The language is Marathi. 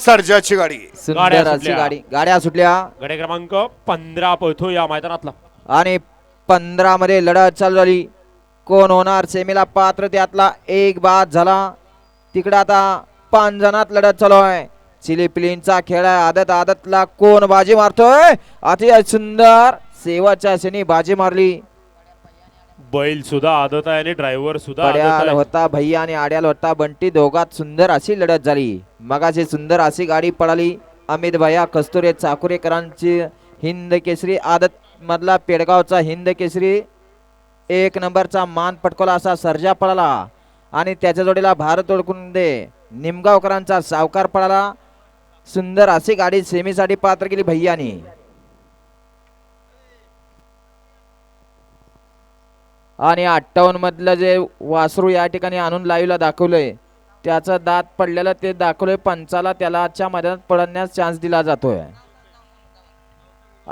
सर्जाची गाडी सुंदर अशी गाडी, गाड्या सुटल्या. गडे क्रमांक 15 पळतो या मैदानातला आणि 15 मध्ये लढत चालू झाली. कोण होणार सेमीला पात्र त्यातला एक बाद झाला. तिकडे आता 5 जणात लढत चालू आहे. चिलीपिलींचा खेळ आहे. आदत आदतला कोण बाजी मारतोय. अतिशय सुंदर शेवटच्या क्षणी बाजी मारली. बैल सुद्धा आदत आहे आणि ड्रायव्हर सुद्धा आदत पड्याल आहे. होता भैया आणि आड्याल होता बंटी. दोघात सुंदर अशी लढत झाली. मगाशी सुंदर अशी गाडी पळाली. अमित भैया कस्तुरे चाकुरेकरांची हिंद केसरी, आदत मधला पेडगावचा हिंद केसरी 1 नंबरचा मान पटकवला असा सर्जा पळाला. आणि त्याच्या जोडीला भारत ओळखून दे निमगावकरांचा सावकार पळाला. सुंदर अशी गाडी सेमीसाठी पात्र केली भैयानी. आणि 58 मधलं जे वासरू या ठिकाणी आणून लाईव्हला दाखवलंय त्याचं दात पडलेलं ते दाखवलंय पंचाला. त्याला आजच्या मैदानात पळण्यास चान्स दिला जातोय.